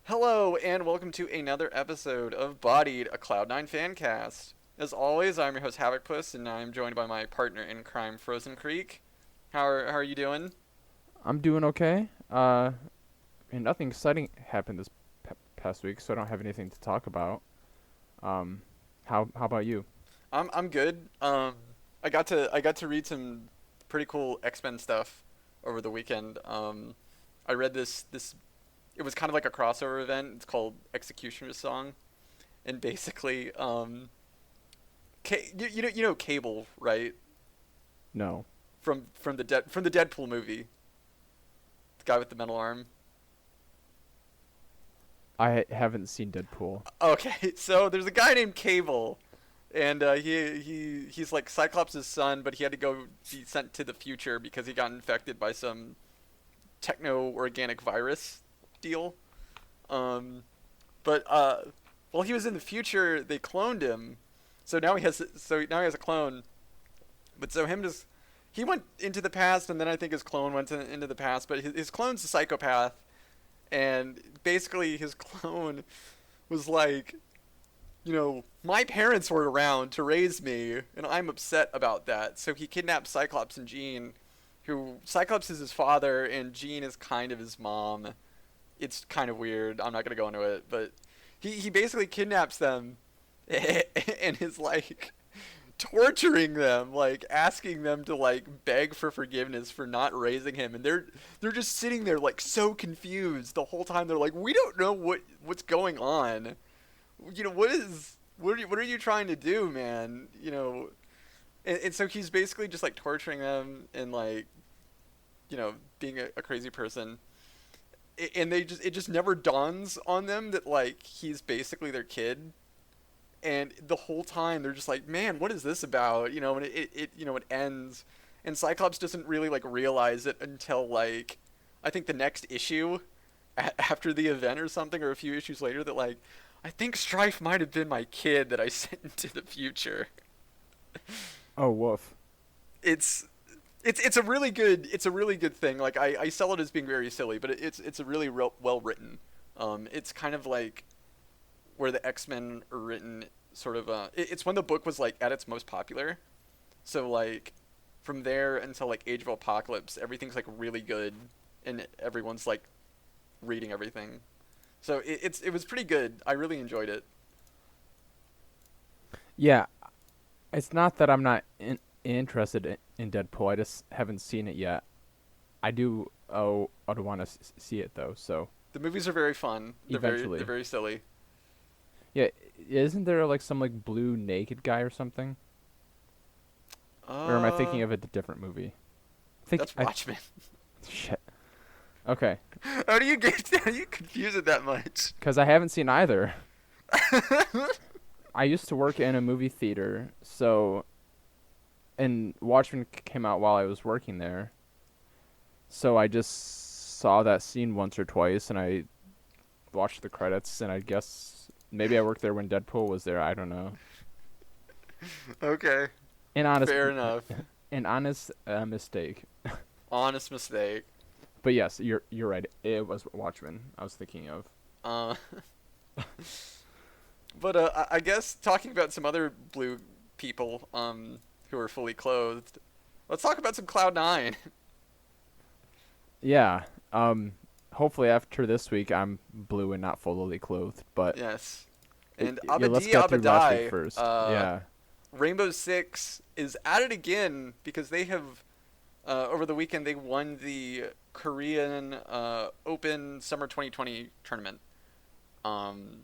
Hello, and welcome to another episode of Bodied, a Cloud9 fan cast. As always, I'm your host Havocpuss, and I'm joined by my partner in crime, Frozen Creek. How are you doing? I'm doing okay. And nothing exciting happened this past week, so I don't have anything to talk about. Um, how about you? I'm good. I got to read some pretty cool X-Men stuff over the weekend. I read this. It was kind of like a crossover event. It's called Executioner's Song, and basically, you know Cable, right? No, From the Deadpool movie, the guy with the metal arm. haven't seen Deadpool. Okay, so there's a guy named Cable, and he's like Cyclops' son, but he had to go be sent to the future because he got infected by some techno-organic virus deal. Um, but while he was in the future, they cloned him, so now he has a clone. But so him just he went into the past, and then I think his clone went into the past. But his clone's a psychopath, and basically his clone was like, my parents were around to raise me, and I'm upset about that. So he kidnapped Cyclops and Jean, who Cyclops is his father, and Jean is kind of his mom. It's kind of weird. I'm not gonna go into it, but he basically kidnaps them, and is like torturing them, like asking them to like beg for forgiveness for not raising him, and they're just sitting there like so confused the whole time. They're like, we don't know what's going on. What are you trying to do, man? And so he's basically just like torturing them and like being a crazy person. And it just never dawns on them that like he's basically their kid, and the whole time they're just like, man, what is this about? And it ends, and Cyclops doesn't really like realize it until like I think the next issue, after the event or something, or a few issues later, that like I think Strife might have been my kid that I sent into the future. Oh, woof. It's it's a really good thing. Like I sell it as being very silly, but it's a really well written. It's kind of like where the X-Men are written, sort of. It's when the book was like at its most popular. So like from there until like Age of Apocalypse, everything's like really good, and everyone's like reading everything. So it was pretty good. I really enjoyed it. Yeah, it's not that I'm not interested in Deadpool. I just haven't seen it yet. I do. Oh, I'd want to see it though. So The movies are very fun. They're very eventually, they're very silly. yeah. Isn't there like some like blue naked guy or something? Or am I Uh, thinking of a different movie? I think that's I. Watchmen. Shit. Okay, How do you confuse it that much? because I haven't seen either. I used to work in a movie theater, so and Watchmen came out while I was working there. So I just saw that scene once or twice, and I watched the credits, and I guess maybe I worked there when Deadpool was there. I don't know. Okay, An honest, fair enough. an honest mistake. Honest mistake. But yes, you're right. It was Watchmen I was thinking of. Uh, but I guess talking about some other blue people who are fully clothed. Let's talk about some Cloud9. Yeah. Hopefully after this week I'm blue and not fully clothed. But Yes. And yeah, let's Abadi get through last week Abadai, first. Yeah. Rainbow Six is at it again because they have over the weekend they won the Korean Open Summer 2020 tournament. Um,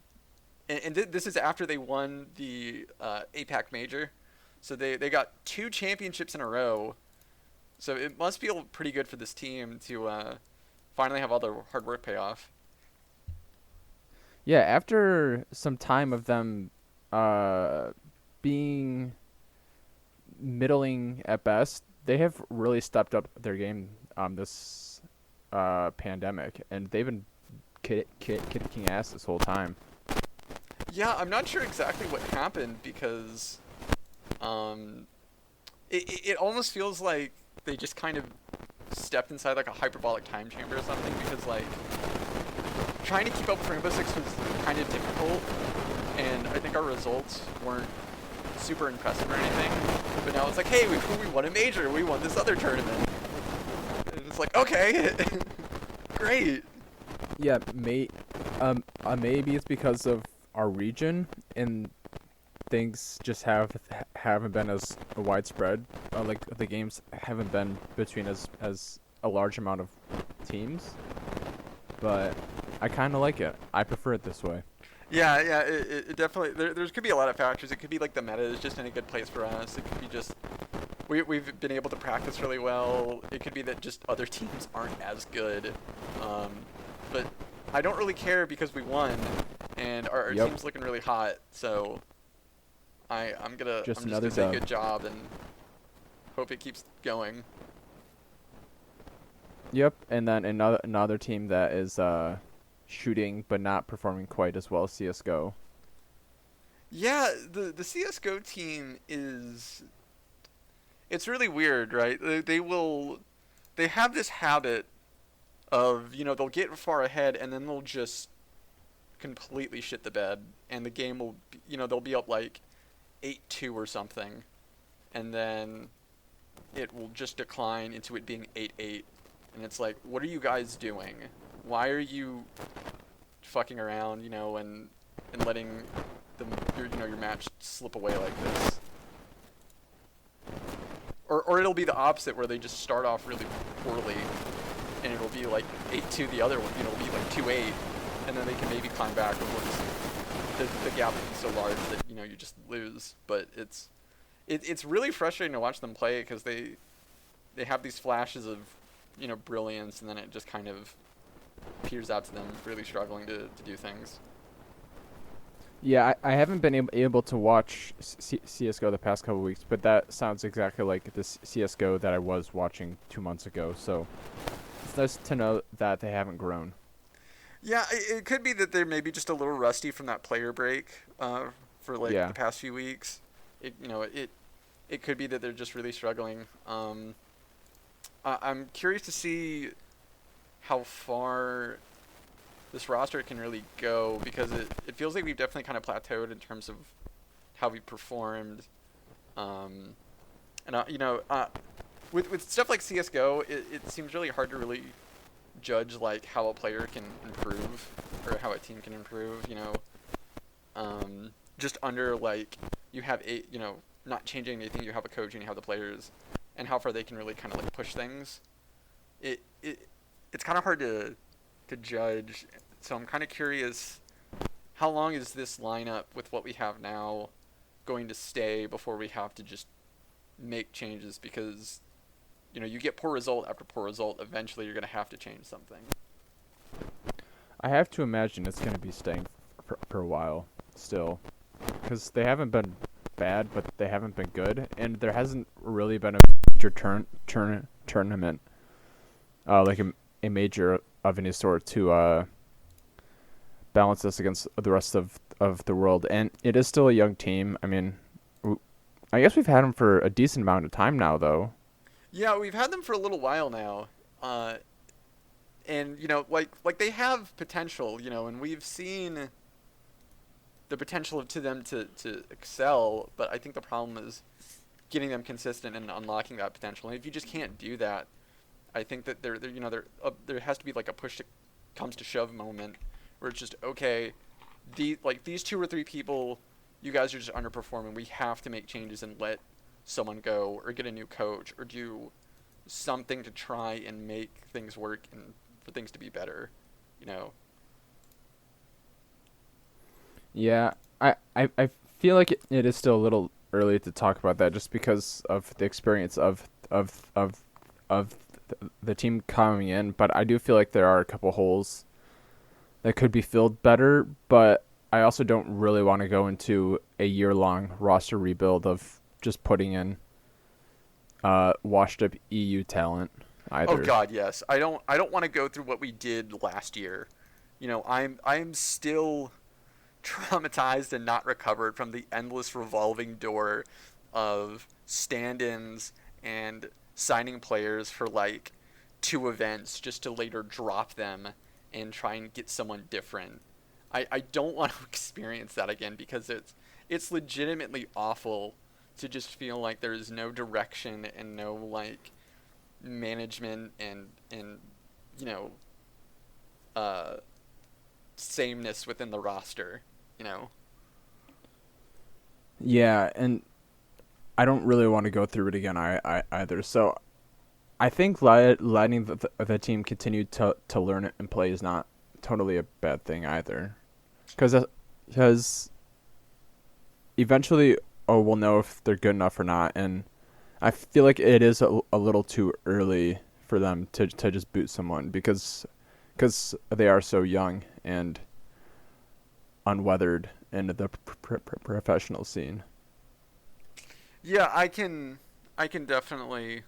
and this is after they won the APAC Major, so they got two championships in a row. So it must feel pretty good for this team to finally have all their hard work pay off. Yeah, after some time of them uh being middling at best, they have really stepped up their game this pandemic, and they've been kicking ass this whole time. Yeah, I'm not sure exactly what happened because um, it almost feels like they just kind of stepped inside like a hyperbolic time chamber or something because like trying to keep up with Rainbow Six was kind of difficult, and I think our results weren't super impressive or anything. But now it's like, hey, we won a major, we won this other tournament, and it's like, okay, great. Yeah, maybe it's because of our region and things just haven't been as widespread. Like the games haven't been between as a large amount of teams, but I kind of like it. I prefer it this way. Yeah, yeah, it definitely, there could be a lot of factors. It could be like the meta is just in a good place for us. It could be just, we've been able to practice really well. It could be that just other teams aren't as good. But I don't really care because we won, and our Yep. team's looking really hot, so I'm Just just another gonna say dub. good job and hope it keeps going. Yep, and then another team that is shooting but not performing quite as well, CS:GO. Yeah, the CS:GO team it's really weird, right? They have this habit of, they'll get far ahead and then they'll just completely shit the bed, and the game will they'll be up like 8-2 or something, and then it will just decline into it being 8-8, and it's like, what are you guys doing? Why are you fucking around, and letting your match slip away like this? Or it'll be the opposite, where they just start off really poorly, and it'll be like 8-2 the other one, it'll be like 2-8, and then they can maybe climb back before the gap will be so large that you just lose. But it's really frustrating to watch them play, because they have these flashes of brilliance, and then it just kind of peers out to them really struggling to do things. Yeah, I haven't been able to watch CS:GO the past couple weeks, but that sounds exactly like the CS:GO that I was watching 2 months ago. So it's nice to know that they haven't grown. Yeah, it could be that they're maybe just a little rusty from that player break for like Yeah. the past few weeks. It could be that they're just really struggling. I'm curious to see how far this roster can really go, because it feels like we've definitely kind of plateaued in terms of how we performed. And with stuff like CS:GO, it seems really hard to really judge like how a player can improve or how a team can improve. Just under like you have not changing anything, you have a coach and you have the players, and how far they can really kind of like push things. It's kind of hard to judge. So I'm kind of curious, how long is this lineup with what we have now going to stay before we have to just make changes? Because you get poor result after poor result, eventually you're going to have to change something. I have to imagine it's going to be staying for a while still, because they haven't been bad, but they haven't been good, and there hasn't really been a major tournament, like a major of any sort to balance us against the rest of the world. And it is still a young team. I mean, I guess we've had them for a decent amount of time now, though. Yeah, we've had them for a little while now, and like they have potential, and we've seen the potential to them to excel. But I think the problem is getting them consistent and unlocking that potential. And if you just can't do that, I think that there has to be like a push to comes to shove moment, where it's just, okay, these 2 or 3 people, you guys are just underperforming. We have to make changes and let someone go, or get a new coach, or do something to try and make things work and for things to be better. Yeah, I feel like it is still a little early to talk about that, just because of the experience of the team coming in. But I do feel like there are a couple holes that could be filled better. But I also don't really want to go into a year-long roster rebuild of just putting in washed-up EU talent either. Oh God, yes. I don't want to go through what we did last year. I'm still traumatized and not recovered from the endless revolving door of stand-ins and signing players for like 2 events just to later drop them and try and get someone different. I don't want to experience that again because it's legitimately awful to just feel like there is no direction and no like management and you know uh sameness within the roster, you know. Yeah, and I don't really want to go through it again either. So I think letting the team continue to learn it and play is not totally a bad thing either. Because eventually, we'll know if they're good enough or not. And I feel like it is a little too early for them to just boot someone because they are so young and unweathered in the professional scene. Yeah, I can definitely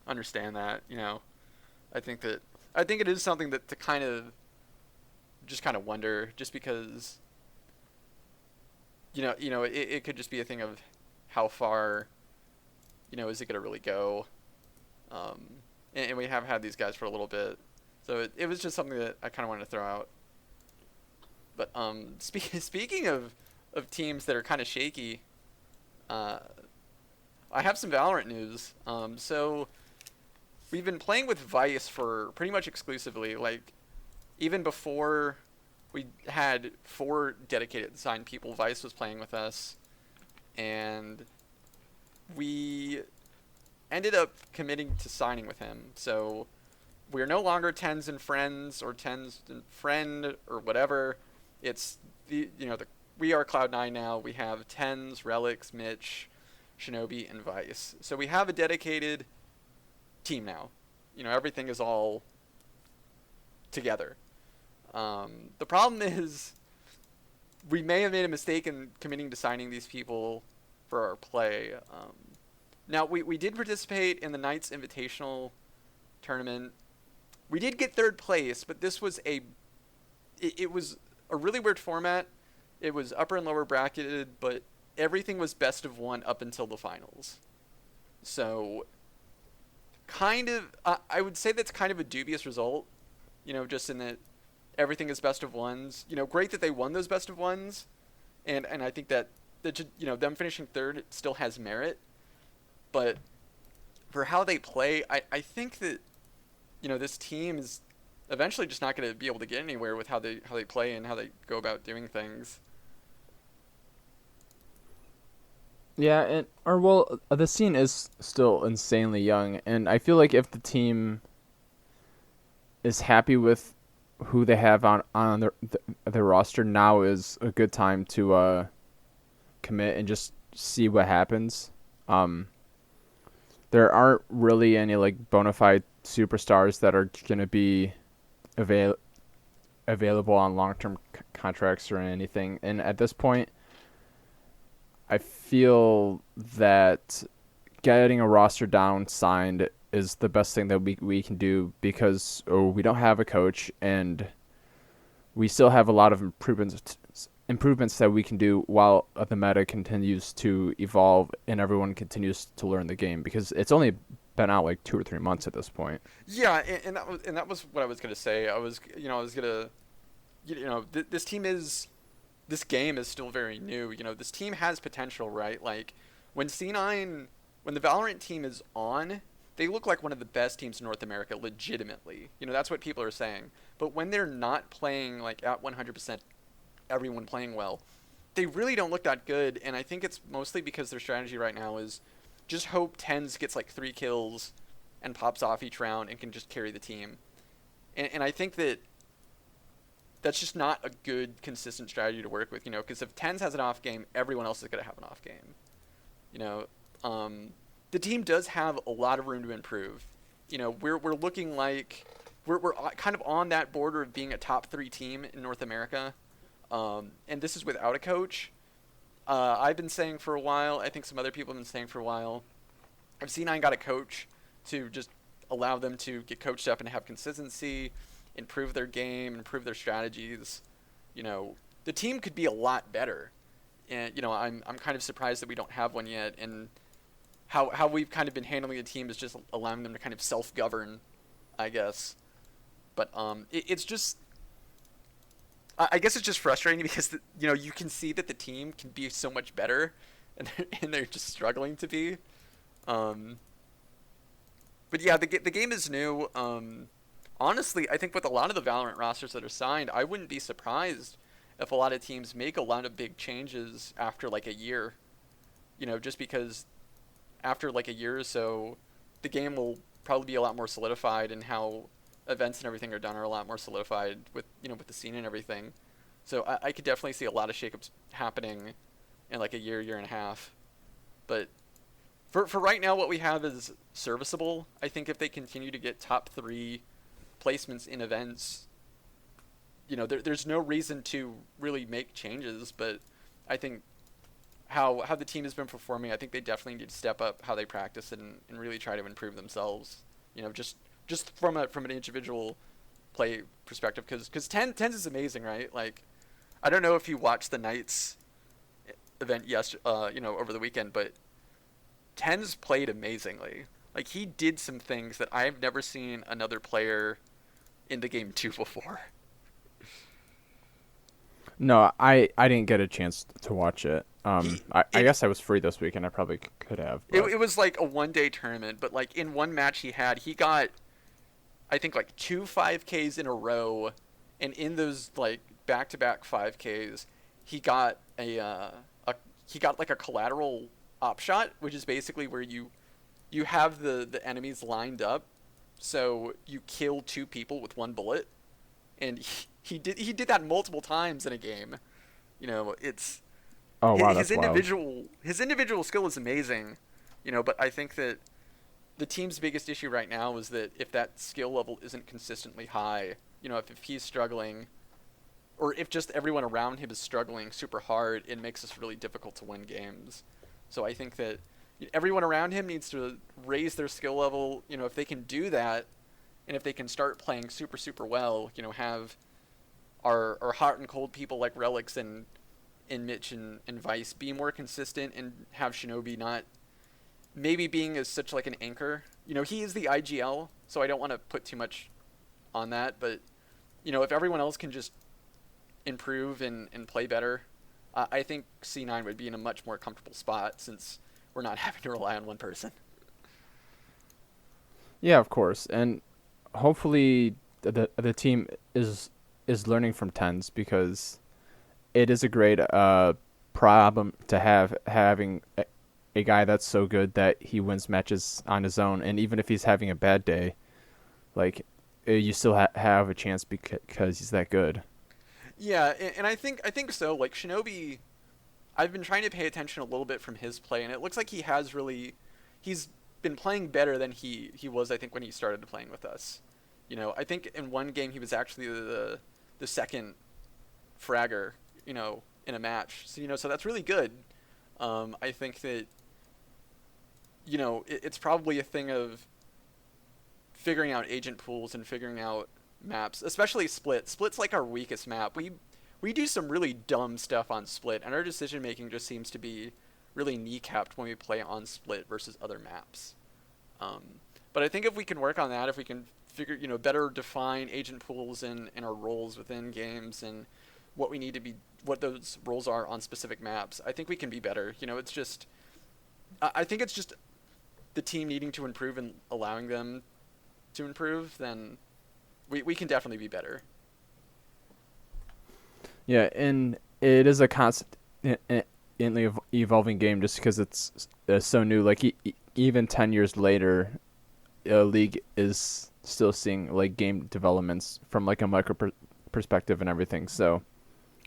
understand that, you know. I think it is something that to kind of just kind of wonder just because it could just be a thing of how far, is it going to really go? Um, and we have had these guys for a little bit. So it was just something that I kind of wanted to throw out. But speaking of teams that are kind of shaky, uh, I have some Valorant news. So we've been playing with Vice for pretty much exclusively. Like even before we had 4 dedicated signed people, Vice was playing with us, and we ended up committing to signing with him. So we're no longer tens and friends or tens and friend or whatever. It's we are Cloud9 now. We have tens, Relics, Mitch, Shinobi, and Vice. So we have a dedicated team now. Everything is all together. The problem is we may have made a mistake in committing to signing these people for our play. Now, we did participate in the Knights Invitational tournament. We did get 3rd place, but this was it was a really weird format. It was upper and lower bracketed, but everything was best of 1 up until the finals. So, kind of, I would say that's kind of a dubious result, just in that everything is best of 1s. Great that they won those best of 1s, and I think that them finishing 3rd still has merit, but for how they play, I think that this team is eventually just not going to be able to get anywhere with how they play and how they go about doing things. Yeah, the scene is still insanely young, and I feel like if the team is happy with who they have on their roster, now is a good time to commit and just see what happens. There aren't really any like bona fide superstars that are gonna be available on long-term contracts or anything, and at this point I feel that getting a roster down signed is the best thing that we can do because we don't have a coach and we still have a lot of improvements that we can do while the meta continues to evolve and everyone continues to learn the game because it's only been out like 2 or 3 months at this point. Yeah, and that was what I was gonna say. This game is still very new. This team has potential, right? Like when C9, when the Valorant team is on, they look like one of the best teams in North America, legitimately. That's what people are saying. But when they're not playing like at 100%, everyone playing well, they really don't look that good. And I think it's mostly because their strategy right now is just hope Tens gets like 3 kills and pops off each round and can just carry the team. And I think that that's just not a good, consistent strategy to work with, because if Tens has an off game, everyone else is going to have an off game. The team does have a lot of room to improve. We're looking like we're kind of on that border of being a top 3 team in North America, and this is without a coach. I've been saying for a while, I think some other people have been saying for a while, if C9 got a coach to just allow them to get coached up and have consistency, improve their game, improve their strategies, the team could be a lot better. And I'm kind of surprised that we don't have one yet, and how we've kind of been handling the team is just allowing them to kind of self-govern, I guess. But it's just I guess it's just frustrating because you can see that the team can be so much better, and they're just struggling to be. Um, but yeah, the game is new. Honestly, I think with a lot of the Valorant rosters that are signed, I wouldn't be surprised if a lot of teams make a lot of big changes after like a year. Just because after like a year or so, the game will probably be a lot more solidified, and how events and everything are done are a lot more solidified with the scene and everything. So I could definitely see a lot of shakeups happening in like a year and a half. But for right now, what we have is serviceable. I think if they continue to get top 3 placements in events, there's no reason to really make changes. But I think how the team has been performing, I think they definitely need to step up how they practice and really try to improve themselves. Just from an individual play perspective, because Tens is amazing, right? Like, I don't know if you watched the Knights event over the weekend, but Tens played amazingly. Like, he did some things that I've never seen another player in the game do before. No, I didn't get a chance to watch it. He I it guess I was free this weekend. I probably could have. it, But it was like a 1-day tournament, but like in one match he got, I think, like 2 5Ks in a row, and in those like back-to-back 5Ks, he got he got like a collateral op shot, which is basically where you have the enemies lined up, so you kill 2 people with 1 bullet, and he did that multiple times in a game. It's oh wow, his that's wild. individual skill is amazing, but I think that the team's biggest issue right now is that if that skill level isn't consistently high, if he's struggling, or if just everyone around him is struggling super hard, it makes this really difficult to win games. So I think that everyone around him needs to raise their skill level. If they can do that, and if they can start playing super, super well, have our hot and cold people like Relics and Mitch and Vice be more consistent, and have Shinobi not maybe being as such like an anchor. He is the IGL, so I don't want to put too much on that, but if everyone else can just improve and play better, I think C9 would be in a much more comfortable spot, since we're not having to rely on one person. Yeah, of course, and hopefully the team is learning from Tens, because it is a great problem to having a guy that's so good that he wins matches on his own, and even if he's having a bad day, like you still have a chance because he's that good. Yeah, and I think so. Like Shinobi, I've been trying to pay attention a little bit from his play, and it looks like he's been playing better than he was, I think, when he started playing with us. I think in one game he was actually the second fragger, in a match. So so that's really good. I think that it's probably a thing of figuring out agent pools and figuring out maps, especially Split. Split's like our weakest map. We do some really dumb stuff on Split, and our decision making just seems to be really kneecapped when we play on Split versus other maps. But I think if we can work on that, if we can figure, better define agent pools and our roles within games, and what those roles are on specific maps, I think we can be better. It's just, I think it's just the team needing to improve and allowing them to improve. Then we can definitely be better. Yeah, and it is a constantly evolving game, just because it's so new. Like even 10 years later, League is still seeing like game developments from like a micro perspective and everything. So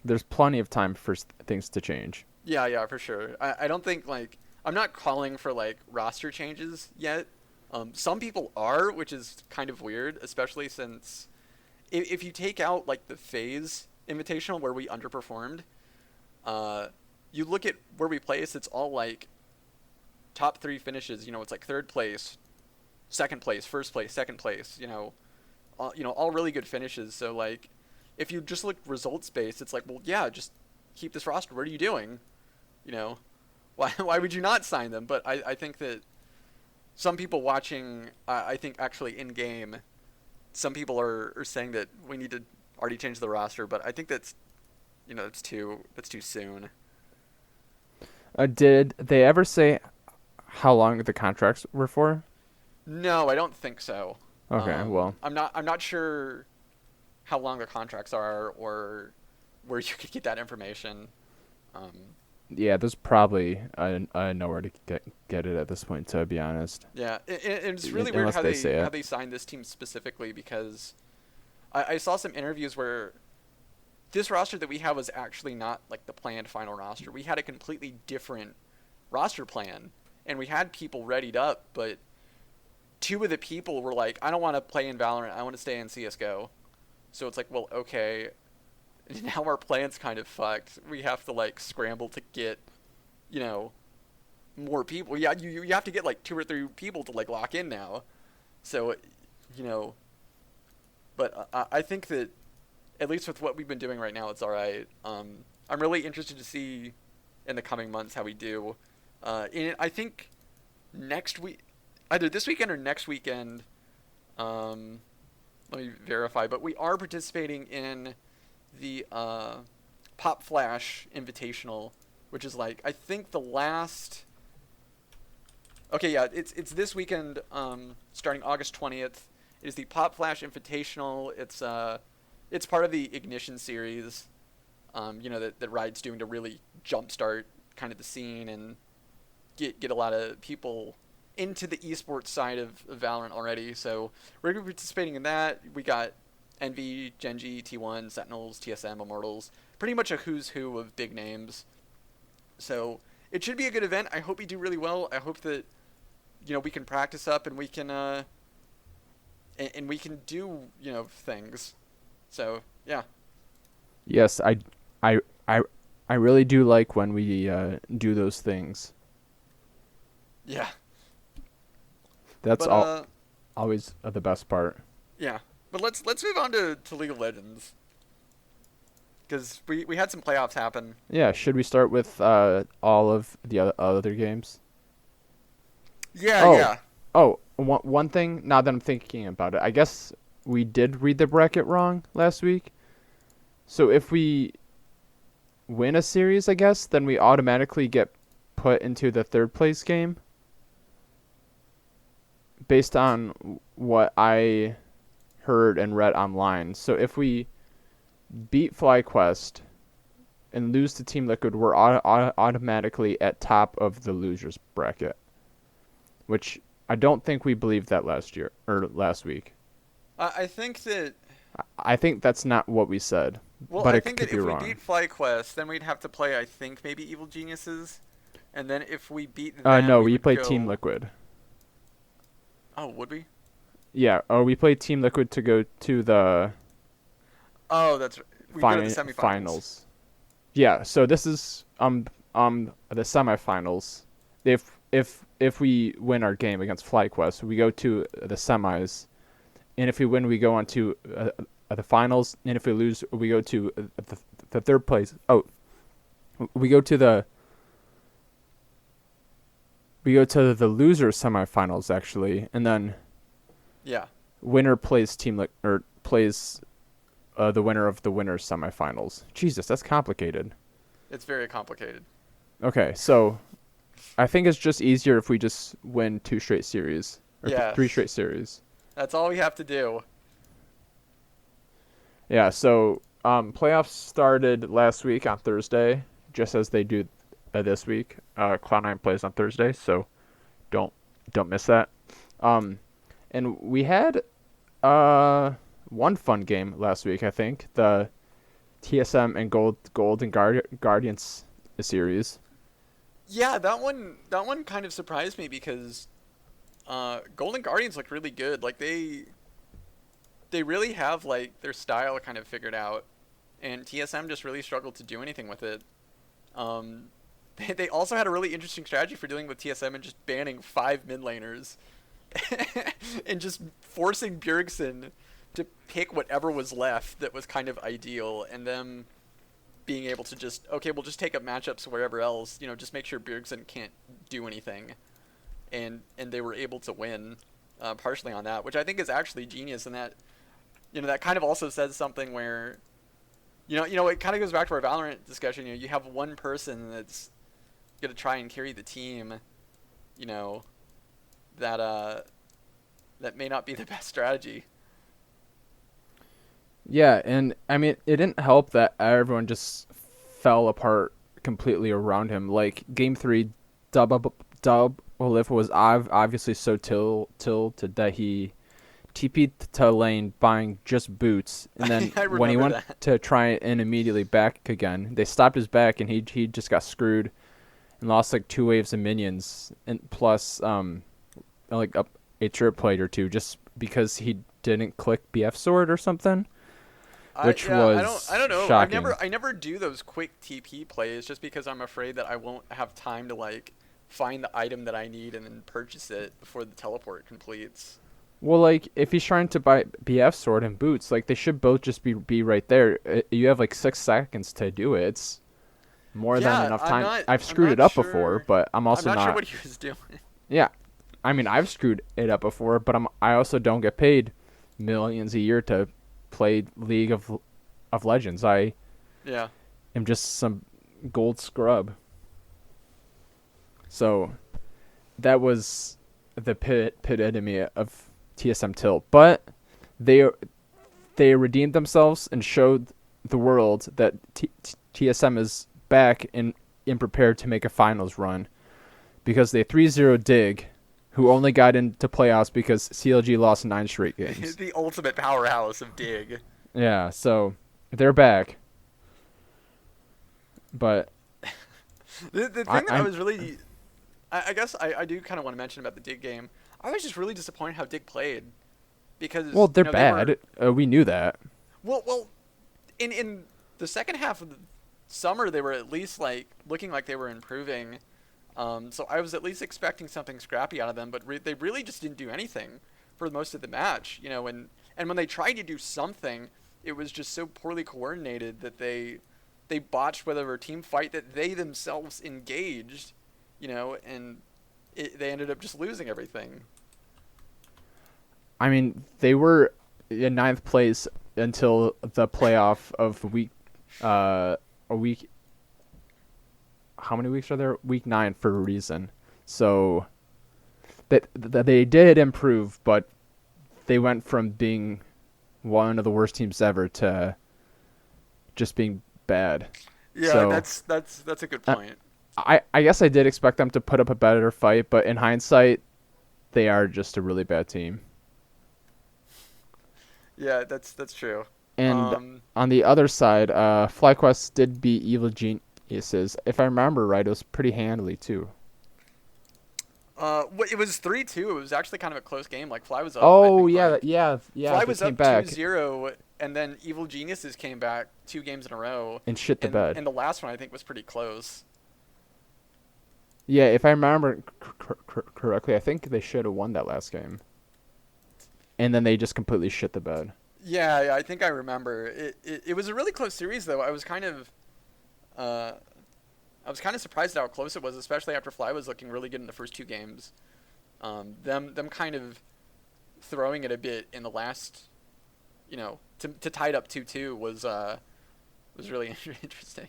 there's plenty of time for things to change. Yeah, for sure. I don't think, like, I'm not calling for like roster changes yet. Some people are, which is kind of weird, especially since if you take out like the phase invitational where we underperformed, you look at where we place, it's all like top 3 finishes. It's like 3rd place, 2nd place, 1st place, 2nd place. All really good finishes. So like, if you just look results based, it's like, well, yeah, just keep this roster. What are you doing? Why would you not sign them? But I think that some people watching, I think actually in game, some people are saying that we need to already change the roster, but I think that's too soon. Did they ever say how long the contracts were for? No, I don't think so. Okay, well, I'm not sure how long the contracts are or where you could get that information. Um, yeah, there's probably nowhere to get it at this point, to be honest. yeah, and it's really weird Unless how they they say how it. they signed this team specifically because I saw some interviews where this roster that we have was actually not like the planned final roster. We had a completely different roster plan, and we had people readied up, but two of the people were like, "I don't want to play in Valorant. I want to stay in CS:GO." So it's like, well, okay, now our plan's kind of fucked. We have to like scramble to get, you know, more people. Yeah, you have to get like two or three people to like lock in now. So, you know, but I think that at least with what we've been doing right now, it's all right. I'm really interested to see in the coming months how we do. And I think next week, either this weekend or next weekend. Let me verify, but we are participating in the Pop Flash Invitational, which is like I think the last. Okay, yeah, it's this weekend, starting August 20th. It is the Pop Flash Invitational. It's part of the Ignition series, that Riot's doing to really jumpstart kind of the scene and get a lot of people into the esports side of Valorant already. So we're going to be participating in that. We got Envy, Genji, T1, Sentinels, TSM, Immortals. Pretty much a who's who of big names. So it should be a good event. I hope we do really well. I hope that we can practice up and we can do things. So yeah. Yes, I, I, I really do like when we do those things. Yeah. That's But always the best part. yeah. But let's move on to League of Legends because we had some playoffs happen. Yeah, should we start with all of the other games? Yeah, Oh, yeah. one thing, now that I'm thinking about it, I guess we did read the bracket wrong last week. So if we win a series, I guess, then we automatically get put into the third place game based on what I heard and read online. So if we beat FlyQuest and lose to Team Liquid, we're automatically at top of the losers bracket, which I don't think we believed that last week. I think that. I think that's not what we said, Well, but I it think could that be if we wrong. beat FlyQuest, then we'd have to play, I think, maybe Evil Geniuses, and then if we beat them, No, we we would played go. Team Liquid. Oh, would we? Yeah, or we played Team Liquid to go to the Oh, that's right. We go to the semifinals. finals. Yeah, so this is the semifinals. If we win our game against FlyQuest, we go to the semis, and if we win, we go on to the finals, and if we lose, we go to the third place. Oh, we go to the loser semifinals actually, and then Yeah. winner plays plays the winner of the winners semifinals. Jesus, that's complicated. It's very complicated. Okay, so I think it's just easier if we just win 2 straight series or Yeah. 3 straight series. That's all we have to do. Yeah, so playoffs started last week on Thursday, just as they do this week. Cloud9 plays on Thursday, so don't miss that. And we had one fun game last week, I think, the TSM and Golden Guardians series. Yeah, that one kind of surprised me because Golden Guardians look really good. Like they really have like their style kind of figured out, and TSM just really struggled to do anything with it. They also had a really interesting strategy for dealing with TSM and just banning 5 mid laners, and just forcing Bjergsen to pick whatever was left that was kind of ideal, and them being able to just we'll just take up matchups wherever else, just make sure Bjergsen can't do anything, and they were able to win partially on that, which I think is actually genius, and that that kind of also says something where, it kind of goes back to our Valorant discussion. You have one person that's gonna try and carry the team, you know, that that may not be the best strategy. Yeah, and I mean, it didn't help that everyone just fell apart completely around him. Like game three, Dub Olif was obviously so tilted that he TP'd to lane buying just boots, and then I when he remember went that. to try and immediately back again, they stopped his back, and he just got screwed and lost like 2 waves of minions, and plus like a trip plate or two just because he didn't click BF sword or something, which I was don't know. shocking. I never do those quick TP plays just because I'm afraid that I won't have time to like find the item that I need and then purchase it before the teleport completes. Well, like if he's trying to buy BF sword and boots, like they should both just be right there. You have like 6 seconds to do it. It's more than Yeah, enough time. I've I'm screwed it not up before, sure. but I'm I'm also not sure not. what he was doing. Yeah, I mean I've screwed it up before, but I also don't get paid millions a year to play League of Legends. I Yeah. am just some gold scrub. So that was the pit enemy of TSM Tilt, but they they redeemed themselves and showed the world that TSM is back and prepared to make a finals run because they 3-0 Dig, who only got into playoffs because CLG lost 9 straight games. The ultimate powerhouse of Dig. Yeah, so they're back. But The I, thing that I I'm was really, I guess I do kind of want to mention about the Dig game. I was just really disappointed how Dig played well, because they're they were bad. We knew that. well in the second half of the summer they were at least like looking like they were improving. So I was at least expecting something scrappy out of them, but they really just didn't do anything for most of the match. And when they tried to do something, it was just so poorly coordinated that they botched whatever team fight that they themselves engaged, and they ended up just losing everything. I mean, they were in ninth place until the playoff of a week. How many weeks are there? Week 9 for a reason. So that they did improve, but they went from being one of the worst teams ever to just being bad. Yeah, So that's a good uh, point. I guess I did expect them to put up a better fight, but in hindsight, they are just a really bad team. Yeah, that's true. And Um, on the other side, FlyQuest did beat Evil Geniuses. If I remember right, it was pretty handily too. it was 3-2. It was actually kind of a close game. Like Fly was up, I Oh think yeah, by yeah. Fly They was came up two back zero, and then Evil Geniuses came back 2 games in a row, and shit the bed. and the last one I think was pretty close. Yeah, if I remember correctly, I think they should have won that last game, and then they just completely shit the bed. Yeah, I think I remember. It was a really close series though. Uh, I was kind of surprised at how close it was, especially after Fly was looking really good in the first 2 games. Them kind of throwing it a bit in the last, to tie it up 2-2 was really interesting.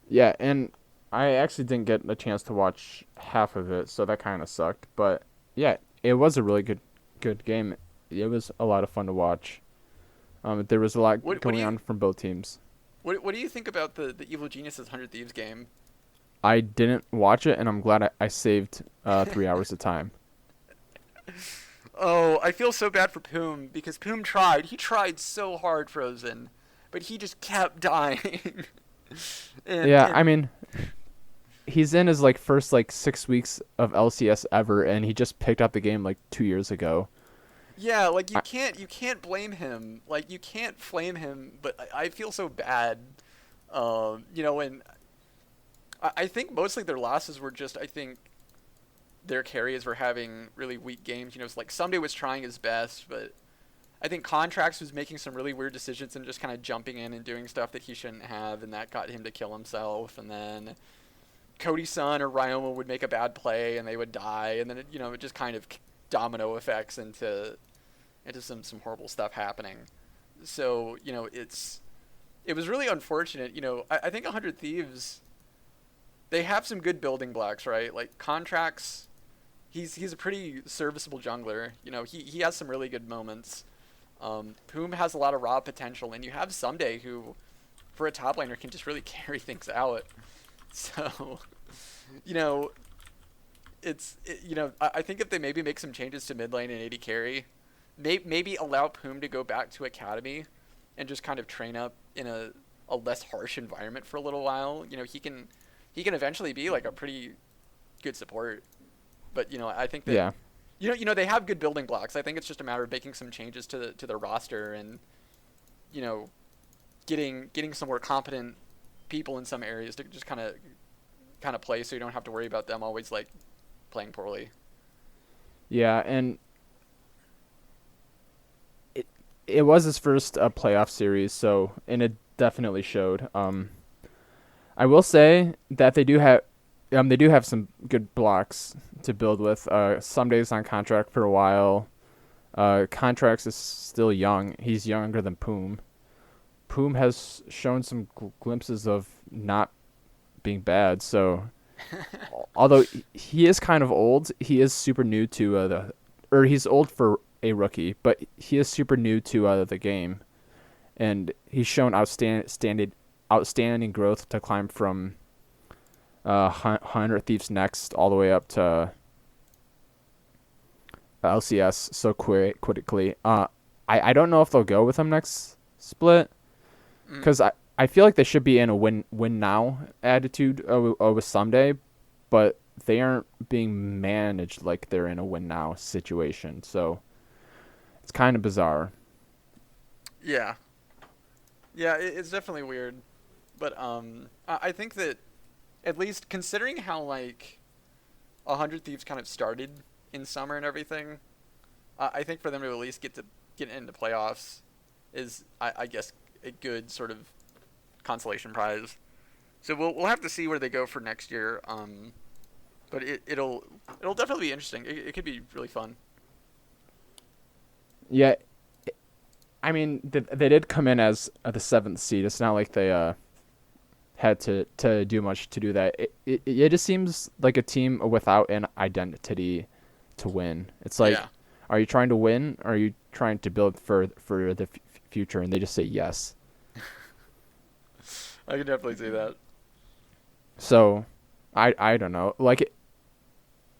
Yeah, and I actually didn't get a chance to watch half of it, so that kind of sucked. But yeah, it was a really good game. It was a lot of fun to watch. There was a lot What do going you on from both teams. what do you think about the Evil Geniuses 100 Thieves game? I didn't watch it, and I'm glad I saved 3 hours of time. Oh, I feel so bad for Poom because Poom tried. He tried so hard, Frozen, but he just kept dying. and Yeah, I and mean, he's in his like first like 6 weeks of LCS ever, and he just picked up the game like 2 years ago. yeah, like I, you can't blame him. Like you can't flame him, but I feel so bad. And I think mostly their losses were just I think their carriers were having really weak games. It's like Someday was trying his best, but I think Contracts was making some really weird decisions and just kind of jumping in and doing stuff that he shouldn't have, and that got him to kill himself. And then Cody Sun or Ryoma would make a bad play and they would die, and then it just kind of domino effects into into some horrible stuff happening. So it was really unfortunate. I think 100 Thieves, they have some good building blocks, right? Like contracts. He's a pretty serviceable jungler. He has some really good moments. Poom has a lot of raw potential, and you have Someday who, for a top laner, can just really carry things out. So, you know, I think if they maybe make some changes to mid lane and AD carry, maybe allow Poom to go back to academy and just kind of train up in a less harsh environment for a little while. He can eventually be like a pretty good support. But I think that Yeah. they have good building blocks. I think it's just a matter of making some changes to the roster and you know getting some more competent people in some areas to just kind of play, so you don't have to worry about them always like playing poorly. Yeah, and it was his first playoff series, and it definitely showed. I will say that they do have some good blocks to build with. Some days on contract for a while. Contracts is still young. He's younger than Poom. Poom has shown some glimpses of not being bad. So, although he is kind of old, he is super new to he's old for a rookie, but he is super new to the game, and he's shown outstanding growth to climb from 100 Thieves Next all the way up to LCS so quickly. I don't know if they'll go with him next split, because I feel like they should be in a win now attitude with Someday, but they aren't being managed like they're in a win now situation. So it's kind of bizarre. Yeah, yeah, it's definitely weird, but I think that at least considering how like 100 Thieves kind of started in summer and everything, I think for them to at least get into playoffs is I guess a good sort of consolation prize. So we'll have to see where they go for next year. But it'll definitely be interesting. It could be really fun. Yeah, I mean they did come in as the 7th seed. It's not like they had to do much to do that. It just seems like a team without an identity to win. It's like, Yeah, are you trying to win? Or are you trying to build for the future? And they just say yes. I can definitely see that. So, I don't know. Like,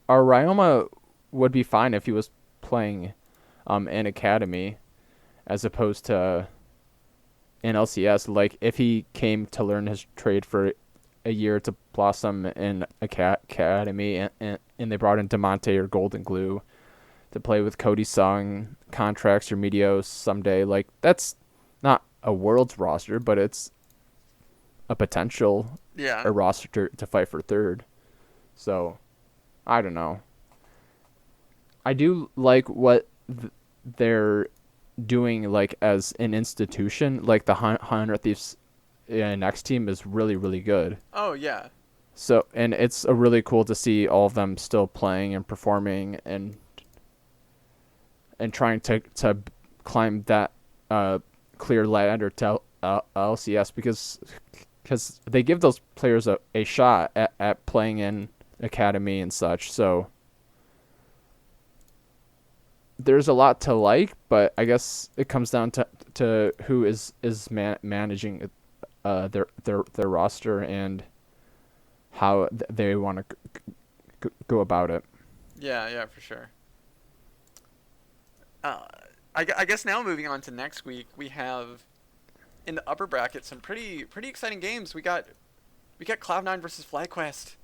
our Ryoma would be fine if he was playing in academy as opposed to in LCS. Like, if he came to learn his trade for a year to blossom in academy, and they brought in Demonte or Golden Glue to play with Cody Sung, Contracts or Meteos someday. Like, that's not a world's roster, but it's a potential Yeah, a roster to fight for third. So, I don't know. I do like what they're doing, like, as an institution. Like, the 100 Thieves next team is really, really good. oh yeah, So, and it's really cool to see all of them still playing and performing and trying to climb that clear ladder to LCS, because they give those players a shot at playing in academy and such. So there's a lot to like, but I guess it comes down to who is managing their roster and how they want to go about it. yeah, for sure. I guess now moving on to next week, we have in the upper bracket some pretty exciting games. We got Cloud9 versus FlyQuest.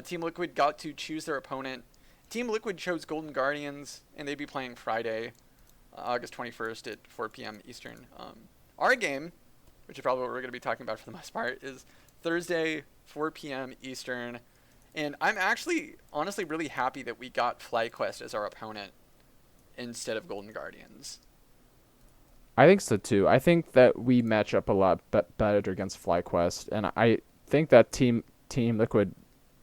Team Liquid got to choose their opponent. Team Liquid chose Golden Guardians, and they'd be playing Friday, August 21st at 4 p.m. Eastern. Our game, which is probably what we're going to be talking about for the most part, is Thursday, 4 p.m. Eastern. And I'm actually, honestly, really happy that we got FlyQuest as our opponent instead of Golden Guardians. I think so too. I think that we match up a lot better against FlyQuest, and I think that Team Liquid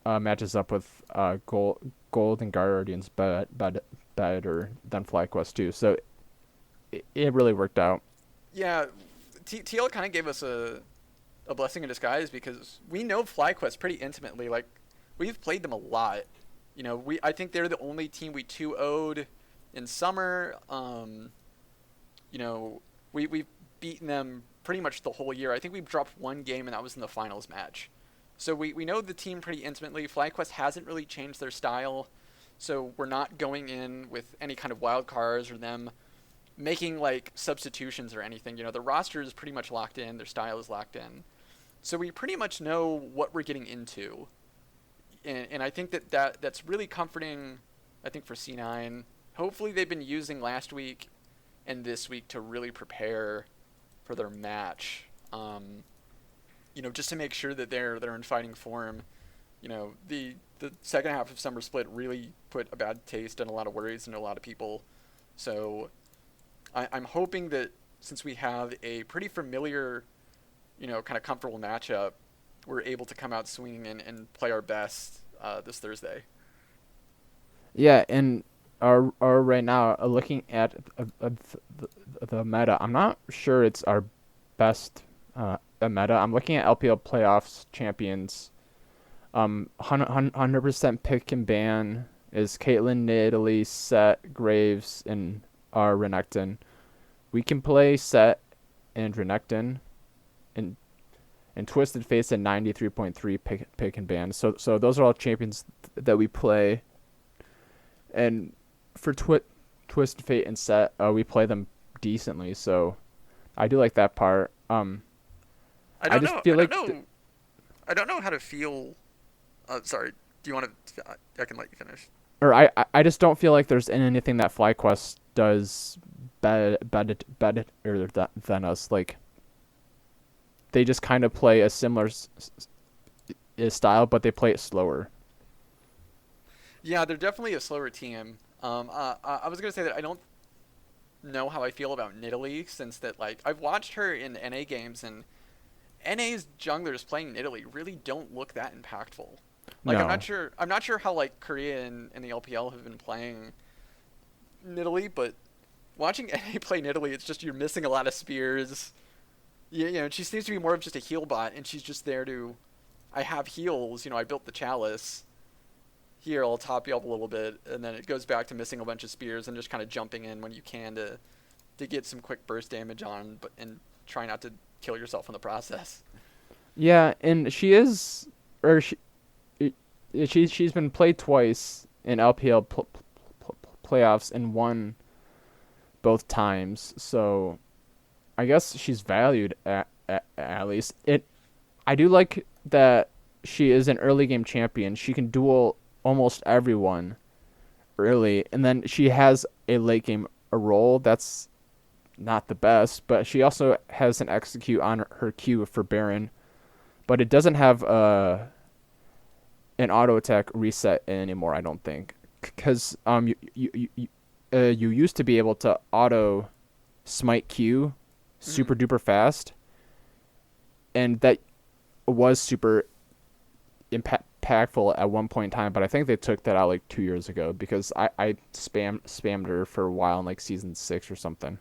matches up with Golden Guardians better than FlyQuest too. So it really worked out. Yeah, TL kind of gave us a blessing in disguise because we know FlyQuest pretty intimately. Like, we've played them a lot. I think they're the only team we 2-0'd in summer. We've beaten them pretty much the whole year. I think we've dropped one game, and that was in the finals match. So we know the team pretty intimately. FlyQuest hasn't really changed their style, so we're not going in with any kind of wild cards or them making like substitutions or anything. The roster is pretty much locked in. Their style is locked in. So we pretty much know what we're getting into. And I think that's really comforting, I think, for C9. Hopefully they've been using last week and this week to really prepare for their match. Just to make sure that they're in fighting form. The second half of Summer Split really put a bad taste and a lot of worries into a lot of people. So I'm hoping that since we have a pretty familiar, kind of comfortable matchup, we're able to come out swinging and play our best this Thursday. Yeah, and right now, looking at the meta, I'm not sure it's our best meta. I'm looking at LPL playoffs champions. 100% pick and ban is Caitlyn, Nidalee, Set, Graves, and Renekton. We can play Set and Renekton, and Twisted Face at 93.3 pick and ban. So those are all champions that we play. And for Twisted Fate and Set, we play them decently. So I do like that part. I just feel like I don't know how to feel. Sorry. Do you want to? I can let you finish. Or I just don't feel like there's anything that FlyQuest does better than us. Like, they just kind of play a similar style, but they play it slower. Yeah, they're definitely a slower team. I was gonna say that I don't know how I feel about Nidalee, since that, like, I've watched her in NA games, and NA's junglers playing Nidalee really don't look that impactful. Like, No. I'm not sure how, like, Korea and the LPL have been playing Nidalee, but watching NA play Nidalee, it's just you're missing a lot of spears. She seems to be more of just a heal bot, and she's just there to, I have heals, I built the chalice. Here, I'll top you up a little bit, and then it goes back to missing a bunch of spears and just kind of jumping in when you can to get some quick burst damage on, and try not to kill yourself in the process. Yeah, and she's been played twice in LPL playoffs and won both times. So I guess she's valued at least. I do like that she is an early game champion. She can duel almost everyone early, and then she has a late game role that's not the best, but she also has an execute on her Q for Baron, but it doesn't have an auto attack reset anymore, I don't think, because you used to be able to auto smite Q super duper fast, and that was super impactful at one point in time, but I think they took that out like 2 years ago, because I spammed her for a while in like season 6 or something.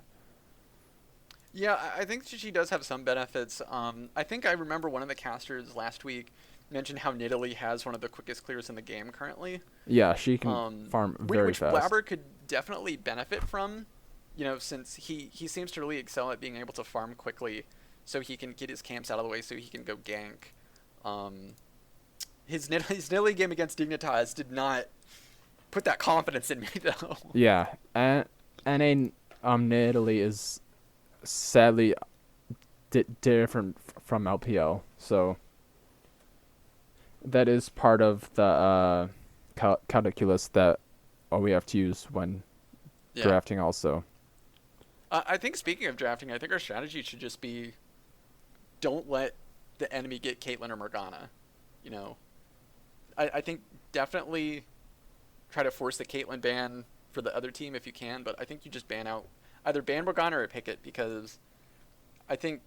Yeah, I think she does have some benefits. I think I remember one of the casters last week mentioned how Nidalee has one of the quickest clears in the game currently. Yeah, she can farm very which fast. Blabber could definitely benefit from, since he seems to really excel at being able to farm quickly, so he can get his camps out of the way so he can go gank. His Nidalee game against Dignitas did not put that confidence in me, though. Yeah, and Nidalee is sadly different from LPL, so that is part of the calculus that we have to use when drafting also. I think, speaking of drafting, I think our strategy should just be, don't let the enemy get Caitlyn or Morgana. I think definitely try to force the Caitlyn ban for the other team if you can, but I think you just either ban Morgana or pick it, because I think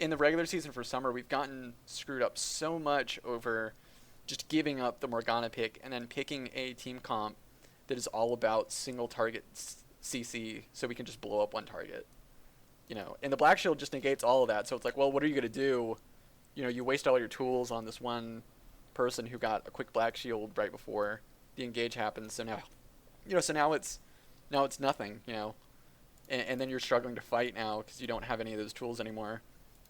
in the regular season for summer, we've gotten screwed up so much over just giving up the Morgana pick and then picking a team comp that is all about single target CC so we can just blow up one target. And the Black Shield just negates all of that. So it's like, well, what are you gonna do? You waste all your tools on this one person who got a quick Black Shield right before the engage happens. So now it's nothing. And then you're struggling to fight now because you don't have any of those tools anymore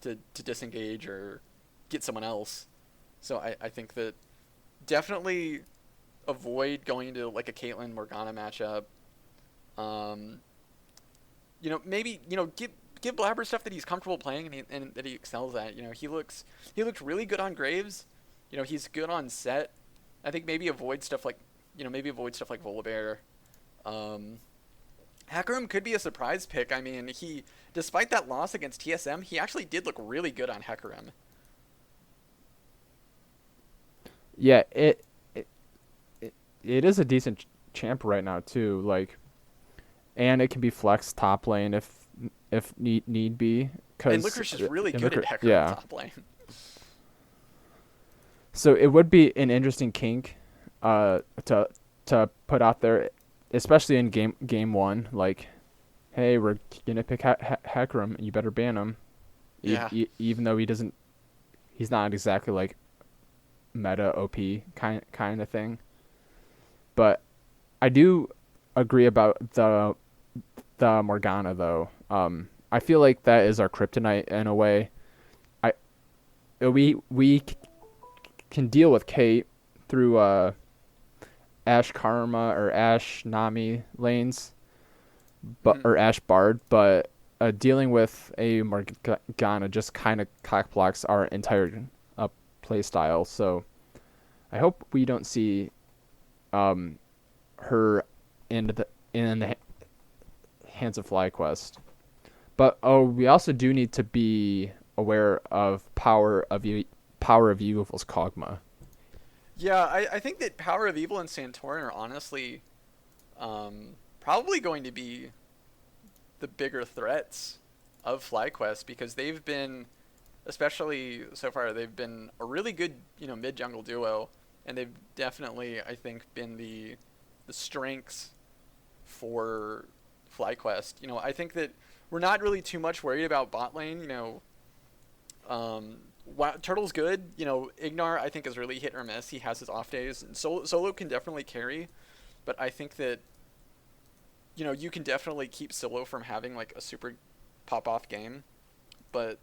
to disengage or get someone else. So I think that definitely avoid going into like a Caitlyn Morgana matchup. Maybe give Blabber stuff that he's comfortable playing and that he excels at. He looks really good on Graves. He's good on set. I think maybe avoid stuff like Volibear. Hecarim could be a surprise pick. I mean, despite that loss against TSM, he actually did look really good on Hecarim. Yeah, it is a decent champ right now too. Like, and it can be flexed top lane if need be. And Licorice is really good at Hecarim top lane. So it would be an interesting kink to put out there, especially in game one. Like, hey, we're gonna pick Hecarim. You better ban him. Yeah. Even though he's not exactly like meta OP kind of thing. But I do agree about the Morgana though. I feel like that is our kryptonite in a way. We can deal with Kate through Ashe Karma or Ashe Nami lanes, or Ashe Bard, but dealing with a Morgana just kind of cock blocks our entire play style. So I hope we don't see her in the hands of FlyQuest. But we also do need to be aware of Power of Evil's Kog'Maw. Yeah, I think that Power of Evil and Santorin are honestly probably going to be the bigger threats of FlyQuest, because they've been, especially so far, they've been a really good mid jungle duo, and they've definitely, I think, been the strengths for FlyQuest. I think that we're not really too much worried about bot lane. Turtle's good. Ignar, I think, is really hit or miss. He has his off days, and solo can definitely carry, but I think that you can definitely keep solo from having like a super pop off game. But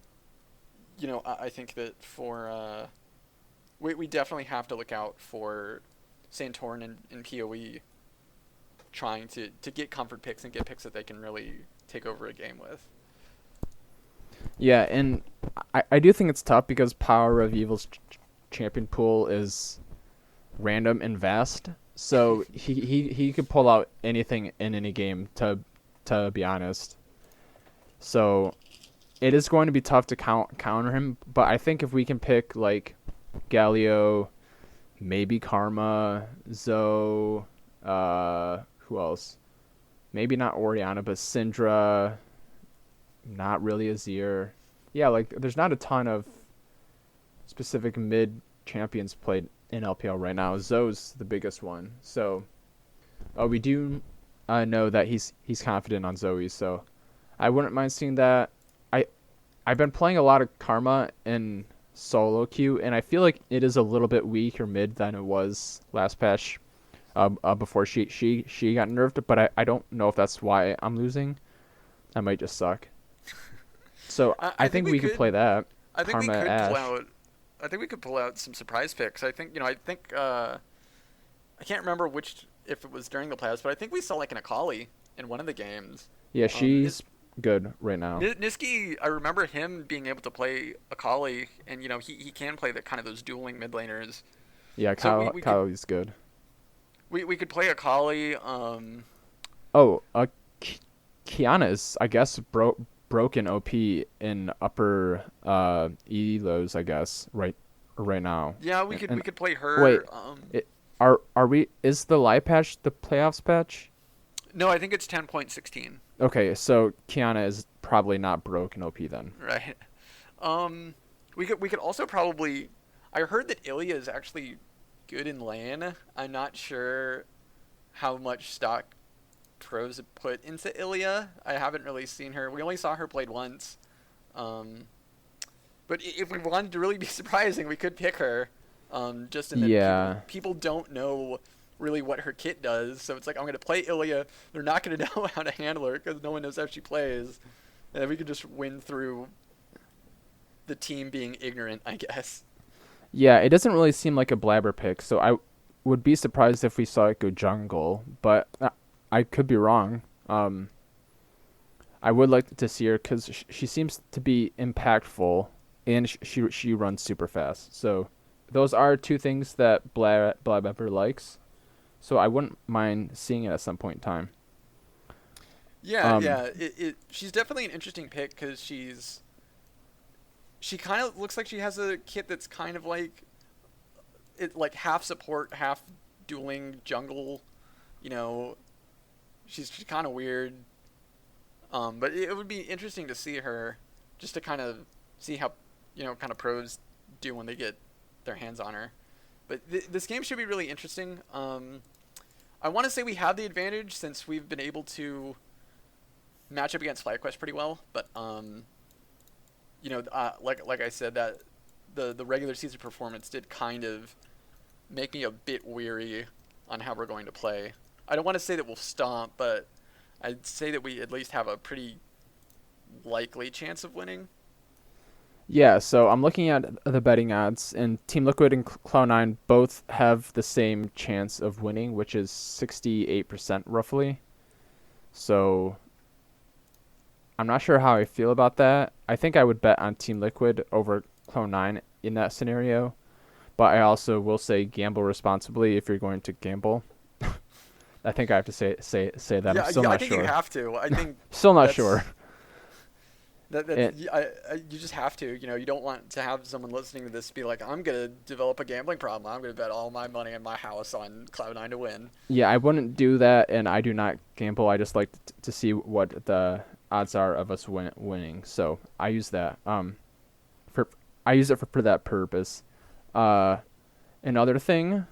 I think that for we definitely have to look out for Santorin and PoE trying to get comfort picks and get picks that they can really take over a game with. Yeah, and I do think it's tough because Power of Evil's champion pool is random and vast. So he could pull out anything in any game, to be honest. So it is going to be tough to counter him, but I think if we can pick like Galio, maybe Karma, Zoe, who else? Maybe not Orianna, but Syndra, not really Azir. Yeah, like there's not a ton of specific mid champions played in LPL right now. Zoe's the biggest one. So we do know that he's confident on Zoe, so I wouldn't mind seeing that. I've been playing a lot of Karma in solo queue, and I feel like it is a little bit weaker mid than it was last patch, before she got nerfed. But I don't know if that's why I'm losing. I might just suck. So I think we could play that. I think Karma we could Ashe. pull out. I think we could pull out some surprise picks. I think I can't remember if it was during the playoffs, but I think we saw like an Akali in one of the games. Yeah, she's good right now. Niski, I remember him being able to play Akali, and he can play the kind of those dueling mid laners. Yeah, Kylie's good. We could play Akali. Kiana is, I guess, broken OP in upper elos, I guess, right now. Yeah, we could play her. Wait, are we? Is the live patch the playoffs patch? No, I think it's 10.16. Okay, so Kiana is probably not broken OP then. Right. We could also probably. I heard that Ilya is actually good in LAN. I'm not sure how much stock pros have put into Ilya. I haven't really seen her. We only saw her played once. Um, but if we wanted to really be surprising, we could pick her. Just in that Yeah. people don't know really what her kit does. So it's like, I'm going to play Ilya. They're not going to know how to handle her because no one knows how she plays. And we could just win through the team being ignorant, I guess. Yeah, it doesn't really seem like a blabber pick, so I would be surprised if we saw it go jungle, but I could be wrong. I would like to see her because she seems to be impactful, and she runs super fast. So those are two things that Blabber likes. So I wouldn't mind seeing it at some point in time. Yeah, yeah. She's definitely an interesting pick because she kind of looks like she has a kit that's kind of like like half support, half dueling jungle. You know, she's kind of weird. But it would be interesting to see her, just to kind of see how kind of pros do when they get their hands on her. But this game should be really interesting. I want to say we have the advantage since we've been able to match up against FlyQuest pretty well, but like I said, that the regular season performance did kind of make me a bit weary on how we're going to play. I don't want to say that we'll stomp, but I'd say that we at least have a pretty likely chance of winning. Yeah, so I'm looking at the betting odds, and Team Liquid and Cloud9 both have the same chance of winning, which is 68% roughly. So I'm not sure how I feel about that. I think I would bet on Team Liquid over Clone9 in that scenario, but I also will say gamble responsibly if you're going to gamble. I think I have to say that. Yeah, I'm still I not think sure. you have to. I think Still not sure. You just have to. You don't want to have someone listening to this be like, I'm gonna develop a gambling problem. I'm gonna bet all my money in my house on Cloud9 to win. Yeah, I wouldn't do that, and I do not gamble. I just like to see what the odds are of us winning. So I use that. I use it for that purpose. Another thing,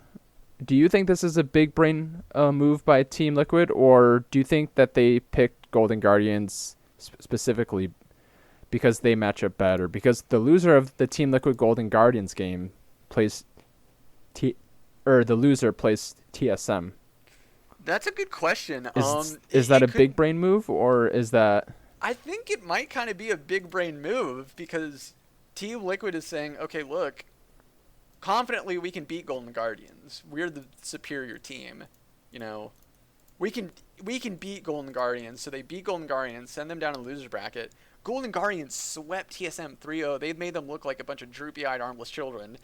do you think this is a big brain move by Team Liquid, or do you think that they picked Golden Guardians specifically because they match up better? Because the loser of the Team Liquid Golden Guardians game plays the loser plays TSM. That's a good question. Is that a big brain move, or is that? I think it might kind of be a big brain move because Team Liquid is saying, okay, look, confidently we can beat Golden Guardians. We're the superior team. We can beat Golden Guardians. So they beat Golden Guardians, send them down in the loser bracket. Golden Guardians swept TSM 3-0. They've made them look like a bunch of droopy-eyed, armless children.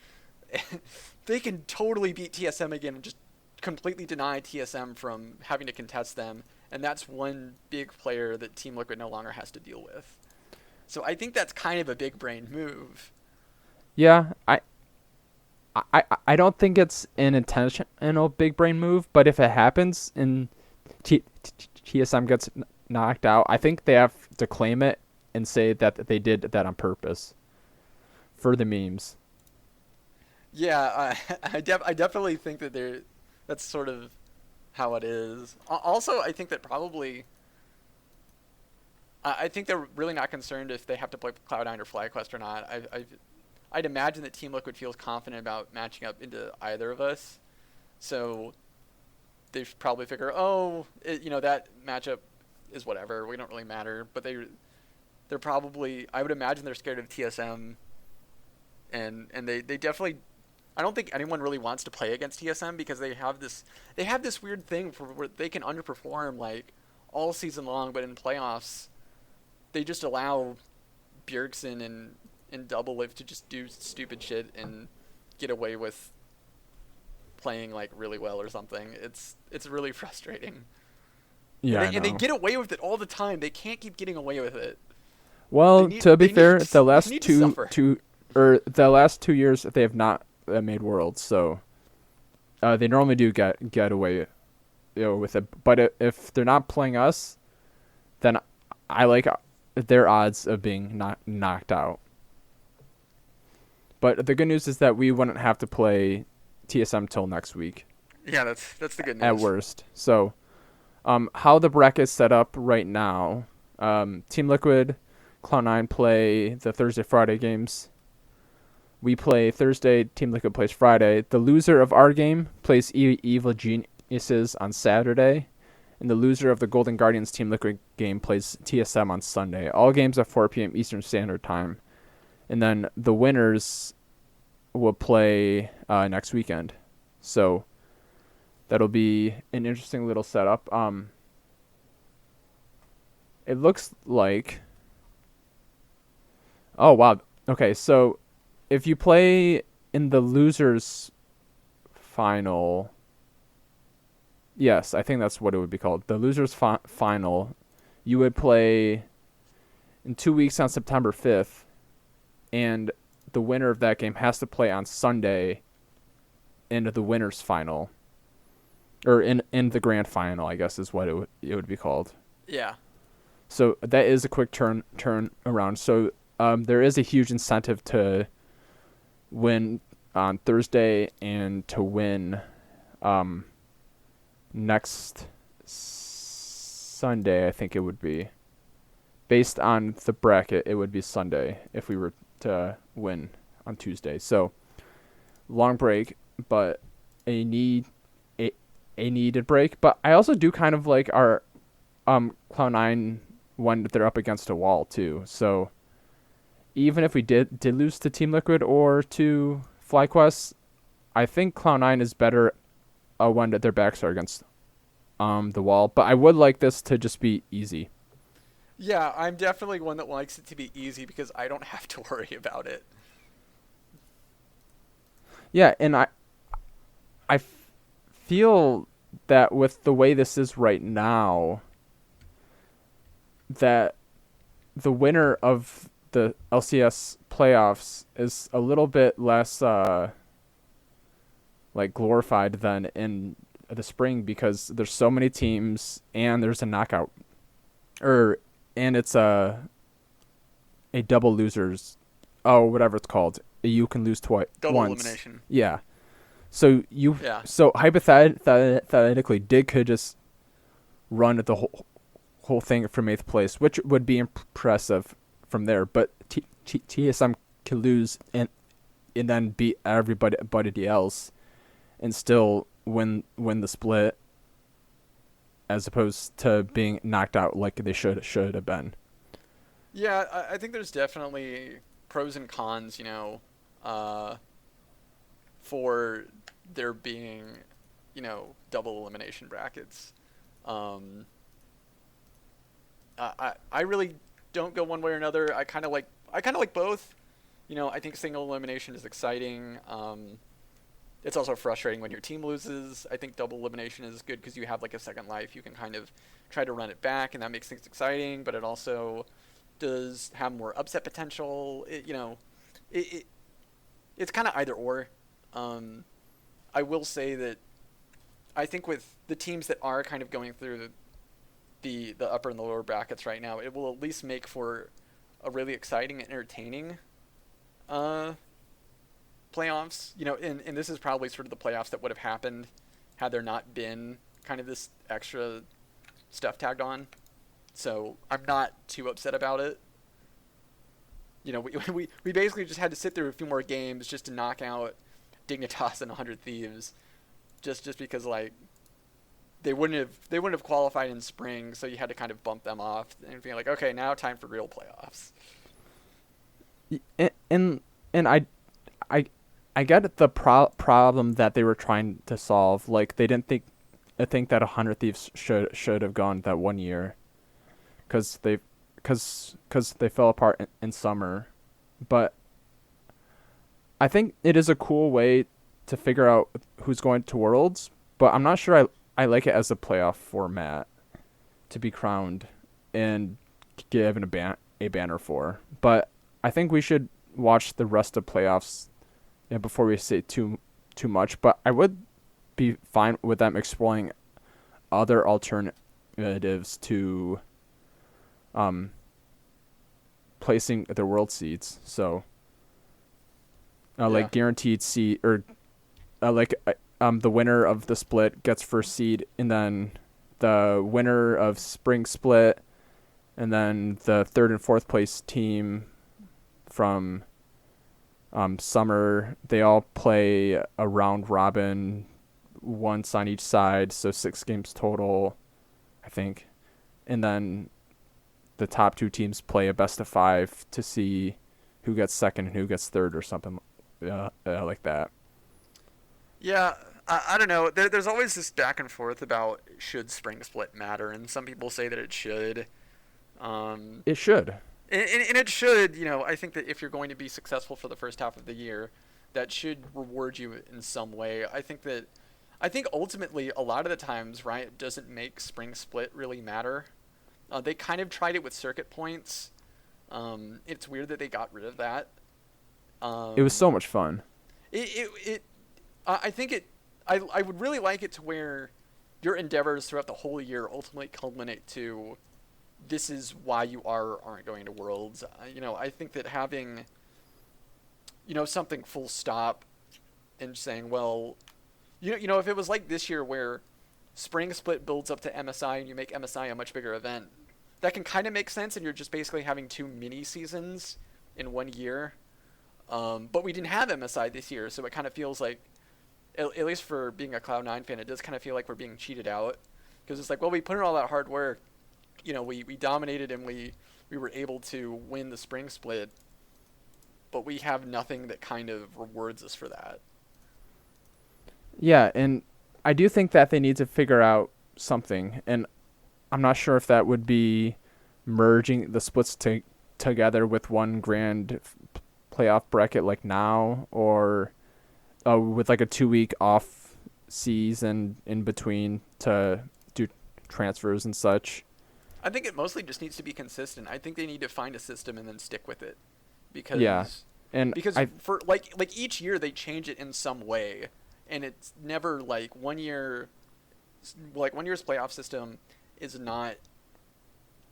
They can totally beat TSM again and just completely deny TSM from having to contest them. And that's one big player that Team Liquid no longer has to deal with. So I think that's kind of a big brain move. Yeah, I don't think it's an intentional big brain move, but if it happens and TSM gets knocked out, I think they have to claim it and say that they did that on purpose for the memes. Yeah, I definitely think that that's sort of how it is. Also, I think that probably I think they're really not concerned if they have to play Cloud9 or FlyQuest or not. I'd imagine that Team Liquid feels confident about matching up into either of us, so they probably figure, that matchup is whatever. We don't really matter. But they're probably, I would imagine they're scared of TSM, and they definitely. I don't think anyone really wants to play against TSM because they have this weird thing where they can underperform like all season long, but in playoffs they just allow Bjergsen and Double Lift to just do stupid shit and get away with playing like really well or something. It's really frustrating. Yeah, and they get away with it all the time. They can't keep getting away with it. Well, to be fair, the last the last 2 years they have not made Worlds, so they normally do get away with it. But if they're not playing us, then I like their odds of being knocked out. But the good news is that we wouldn't have to play TSM till next week. Yeah, that's the good news. At worst. So How the bracket's set up right now, Team Liquid, Cloud9 play the Thursday Friday games. We play Thursday, Team Liquid plays Friday. The loser of our game plays Evil Geniuses on Saturday. And the loser of the Golden Guardians Team Liquid game plays TSM on Sunday. All games at 4 p.m. Eastern Standard Time. And then the winners will play next weekend. So that'll be an interesting little setup. It looks like... Oh, wow. Okay, so if you play in the losers final... Yes, I think that's what it would be called. The losers final, you would play in 2 weeks on September 5th, and the winner of that game has to play on Sunday in the winners final. Or in the grand final, I guess is what it would be called. Yeah. So that is a quick turn around. So there is a huge incentive to win on Thursday and to win next Sunday, I think it would be. Based on the bracket, it would be Sunday if we were to win on Tuesday. So long break, but a needed break. But I also do kind of like our Cloud9 when they're up against a wall too. So even if we did lose to Team Liquid or to FlyQuest, I think Cloud9 is better when their backs are against the wall. But I would like this to just be easy. Yeah, I'm definitely one that likes it to be easy because I don't have to worry about it. Yeah, and I feel that with the way this is right now, that the winner of the LCS playoffs is a little bit less like glorified than in the spring because there's so many teams and there's a knockout, and it's a double losers, whatever it's called. You can lose twice. Double once. elimination. Yeah. So so hypothetically, Dig could just run the whole thing from 8th place, which would be impressive from there. But TSM could lose and then beat everybody else, and still win the split, as opposed to being knocked out like they should have been. Yeah, I think there's definitely pros and cons, for there being, double elimination brackets. I really don't go one way or another. I kind of like both. I think single elimination is exciting. It's also frustrating when your team loses. I think double elimination is good because you have like a second life. You can kind of try to run it back, and that makes things exciting. But it also does have more upset potential. It's kind of either or. I will say that I think with the teams that are kind of going through the upper and the lower brackets right now, it will at least make for a really exciting and entertaining playoffs. And this is probably sort of the playoffs that would have happened had there not been kind of this extra stuff tagged on. So I'm not too upset about it. We basically just had to sit through a few more games just to knock out Dignitas and 100 Thieves, just because like they wouldn't have qualified in spring, so you had to kind of bump them off and be like, okay, now time for real playoffs. And I get the problem that they were trying to solve. Like they didn't think that 100 Thieves should have gone that 1 year, because they fell apart in summer. But I think it is a cool way to figure out who's going to Worlds, but I'm not sure I like it as a playoff format to be crowned and given a banner for. But I think we should watch the rest of playoffs before we say too much. But I would be fine with them exploring other alternatives to placing their world seeds. So like guaranteed seed, or the winner of the split gets first seed, and then the winner of Spring Split, and then the third and fourth place team from Summer, they all play a round robin once on each side, so 6 games total, I think. And then the top 2 teams play a best of 5 to see who gets second and who gets third or something like that. Yeah, I don't know. There's always this back and forth about should spring split matter, and some people say that it should. It should. And it should, I think that if you're going to be successful for the first half of the year, that should reward you in some way. I think ultimately a lot of the times, right, it doesn't make spring split really matter. They kind of tried it with circuit points. It's weird that they got rid of that. It was so much fun. I think I would really like it to where your endeavors throughout the whole year ultimately culminate to this is why you are or aren't going to Worlds. I think that having, something full stop and saying, well, if it was like this year where Spring Split builds up to MSI and you make MSI a much bigger event, that can kind of make sense, and you're just basically having 2 mini seasons in 1 year. But we didn't have MSI this year, so it kind of feels like, at least for being a Cloud9 fan, it does kind of feel like we're being cheated out. Because it's like, well, we put in all that hard work, we dominated and we were able to win the spring split, but we have nothing that kind of rewards us for that. Yeah, and I do think that they need to figure out something, and I'm not sure if that would be merging the splits together with one grand playoff bracket like now, or with like a 2-week off season in between to do transfers and such. I think it mostly just needs to be consistent. I think they need to find a system and then stick with it, because for like each year they change it in some way, and it's never like one year's playoff system is not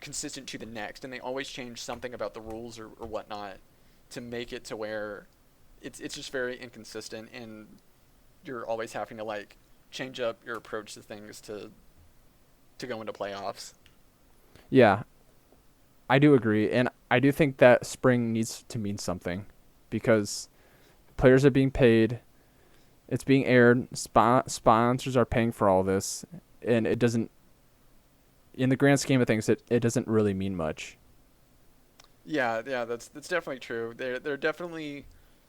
consistent to the next, and they always change something about the rules or whatnot to make it to where it's just very inconsistent, and you're always having to like change up your approach to things to go into playoffs. Yeah, I do agree, and I do think that spring needs to mean something, because players are being paid, it's being aired, sponsors are paying for all this, and it doesn't, in the grand scheme of things, it doesn't really mean much. Yeah, that's definitely true. They're definitely,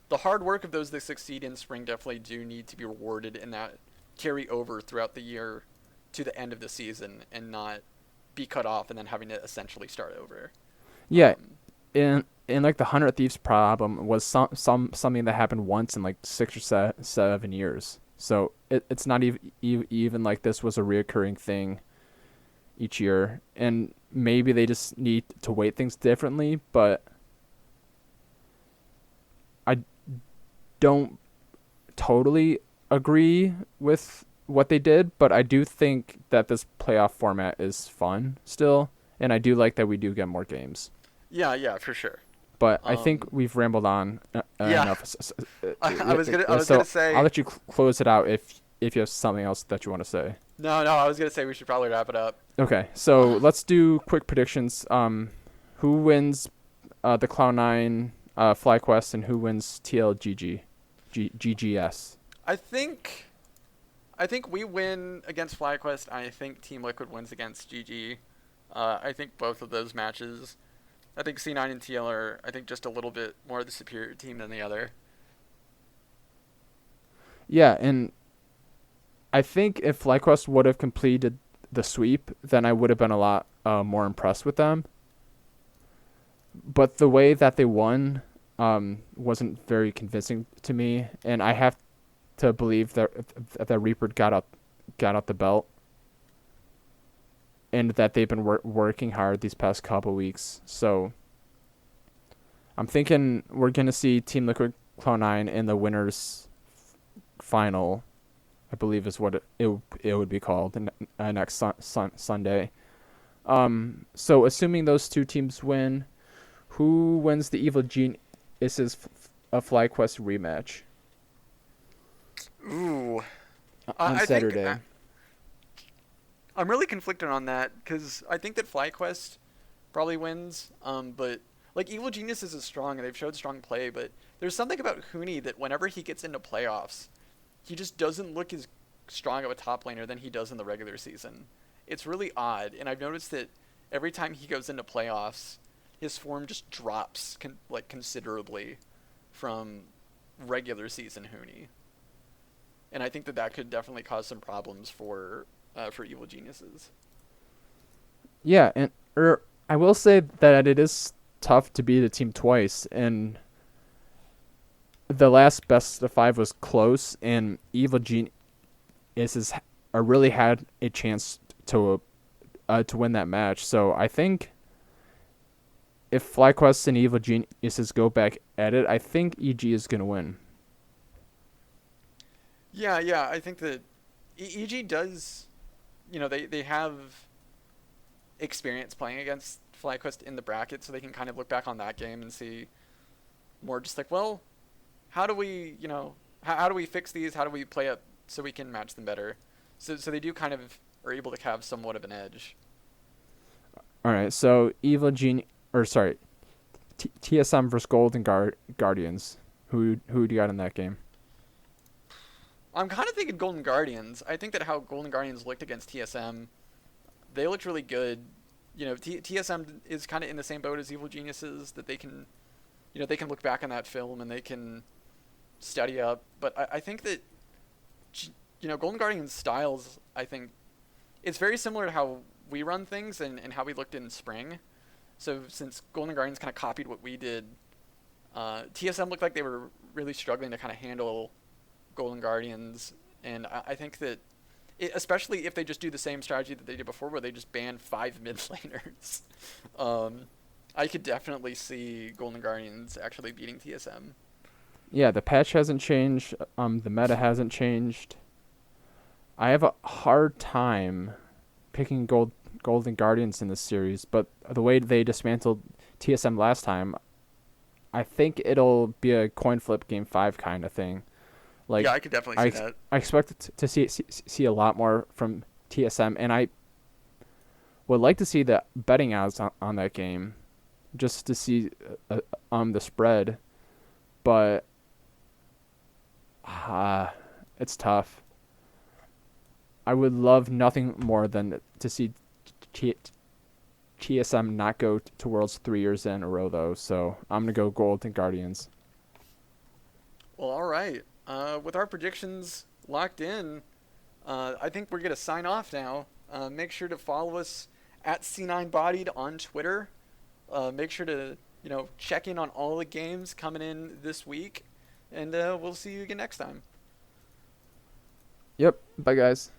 the hard work of those that succeed in spring definitely do need to be rewarded, and that carry over throughout the year to the end of the season, and not be cut off and then having to essentially start over. Yeah, and like the 100 Thieves problem was something that happened once in like 6 or 7 years. So it's not even like this was a reoccurring thing each year, and maybe they just need to weight things differently, but I don't totally agree with what they did, but I do think that this playoff format is fun still, and I do like that we do get more games. Yeah, for sure. But I think we've rambled on enough. I was gonna say, I'll let you close it out if you have something else that you want to say. No, I was gonna say we should probably wrap it up. Okay, so let's do quick predictions. Who wins the Cloud9 FlyQuest, and who wins GGS? I think we win against FlyQuest. I think Team Liquid wins against GG. I think both of those matches, I think C9 and TL are, I think, just a little bit more the superior team than the other. Yeah, and I think if FlyQuest would have completed the sweep, then I would have been a lot more impressed with them. But the way that they won wasn't very convincing to me, and I have to believe that Reaper got out the belt, and that they've been working hard these past couple weeks. So I'm thinking we're going to see Team Liquid Cloud9 in the winners final, I believe is what it would be called, next Sunday. So assuming those two teams win, who wins the Evil Geniuses FlyQuest rematch? Ooh. On Saturday. I'm really conflicted on that because I think that FlyQuest probably wins. But like Evil Geniuses is strong and they've showed strong play, but there's something about Huni that whenever he gets into playoffs, he just doesn't look as strong of a top laner than he does in the regular season. It's really odd, and I've noticed that every time he goes into playoffs, his form just drops like considerably from regular season Huni, and I think that that could definitely cause some problems for Evil Geniuses. Yeah, and I will say that it is tough to beat a team twice, and the last best of five was close, and Evil Geniuses really had a chance to win that match. So I think if FlyQuest and Evil Geniuses go back at it, I think EG is gonna win. Yeah, yeah, I think that EG does. They have experience playing against FlyQuest in the bracket, so they can kind of look back on that game and see more just like, well, how do we, how do we fix these? How do we play it so we can match them better? So they do kind of are able to have somewhat of an edge. All right, so Evil Geni or sorry, TSM versus Golden Guardians. Who do you got in that game? I'm kind of thinking Golden Guardians. I think that how Golden Guardians looked against TSM, they looked really good. TSM is kind of in the same boat as Evil Geniuses that they can, they can look back on that film and they can study up. But I think that, Golden Guardians styles, I think, it's very similar to how we run things and how we looked in spring. So since Golden Guardians kind of copied what we did, TSM looked like they were really struggling to kind of handle Golden Guardians, and I think that, especially if they just do the same strategy that they did before, where they just ban 5 mid laners, I could definitely see Golden Guardians actually beating TSM. Yeah, the patch hasn't changed. The meta hasn't changed. I have a hard time picking Golden Guardians in this series, but the way they dismantled TSM last time, I think it'll be a coin flip game 5 kind of thing. Like, Yeah, I could definitely see that. I expect to see a lot more from TSM, and I would like to see the betting odds on that game, just to see the spread. But it's tough. I would love nothing more than to see TSM not go to Worlds 3 years in a row, though. So I'm gonna go Golden Guardians. Well, all right. With our predictions locked in, I think we're gonna sign off now. Make sure to follow us at C9 Bodied on Twitter. Make sure to check in on all the games coming in this week, and we'll see you again next time. Yep. Bye, guys.